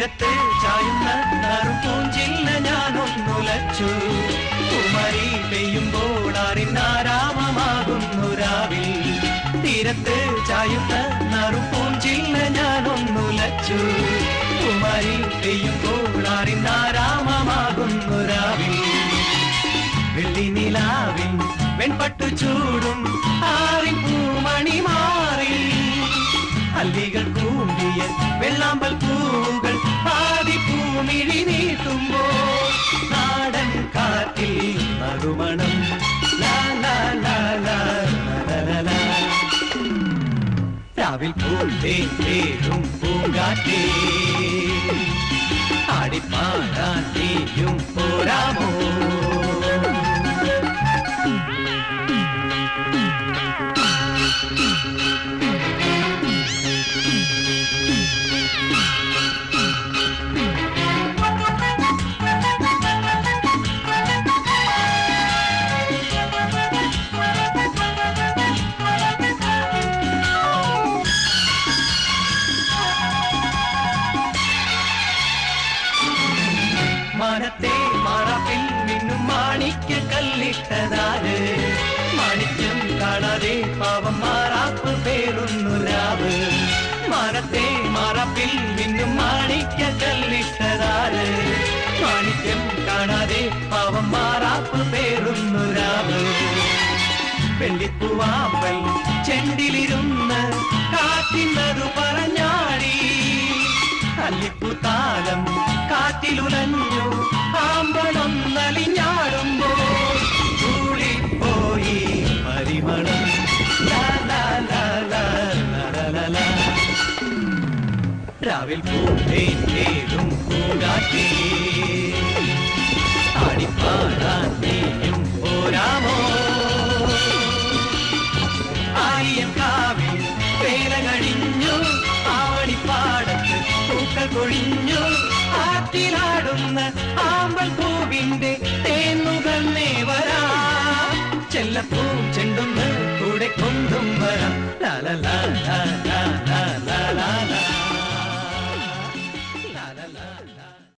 തീരത്ത് ചായുന്ന നറുപൂഞ്ചില്ല ഞാനൊന്നുലച്ചു. കുമരി പെയ്യുമ്പോൾ അറിനാരാമമാകുന്നു രാവിൽ. തീരത്ത് ചായുന്ന നറുപൂഞ്ചില്ല ഞാനൊന്നുലച്ചു. കുമരി പെയ്യുമ്പോൾ അറിനാരാമമാകുന്നു രാവിൽ. വെള്ളി നിലാവിൽ വെൺപട്ടു ചൂടും ആറിൻ പൂമണി മാറി. അല്ലികൾ കൂമ്പിയ വെള്ളാമ്പൽ പൂകൾ ആദി പൂമിഴി നീട്ടുമ്പോൾ നാടൻ കാറ്റിൽ നറുമണം. രാവിൽ പൂന്തേരും പൂങ്കാറ്റേ ആടിപ്പാടാൻ നീയും പോരാമോ? മനത്തെ മറപ്പിൽ മിന്നും മാണിക്യ കല്ലിട്ടതാര്? മാണിക്യം കാണാതെ പാവം മാറാപ്പ് പേരുന്നു രാവ്. മനത്തെ മറപ്പിൽ മിന്നും മാണിക്യ കല്ലിട്ടതാര്? മാണിക്യം കാണാതെ പാവം മാറാപ്പ് പേരുന്നു രാവ്. വെള്ളിപ്പൂവാമ്പൽ ചെണ്ടിലിരുന്ന് കാറ്റിനതു പറഞ്ഞാടി. അല്ലിപ്പൂത്താലം കാറ്റിലുലഞ്ഞു ആമ്പളൊന്നലിഞ്ഞാടുമ്പോൾ കൂടിപ്പോയി പരിമളം. രാവിൽ പൂന്തേരും പൂങ്കാറ്റേ ആടിപ്പാടാൻ നീയും പോരാമോ? ആയിരം കാവിൽ വേല കഴിഞ്ഞു ആവണിപ്പാടത്ത് പൂക്കൾ കൊഴിഞ്ഞു. ആറ്റിലാടുന്ന ആമ്പൽ പൂവിന്റെ തേന്നുകന്നേ വരാം. ചെല്ലപ്പൂ ചെണ്ടുന്ന് കൂടെ കൊണ്ടും വരാം. ലാ ലാ ലാ ലാ.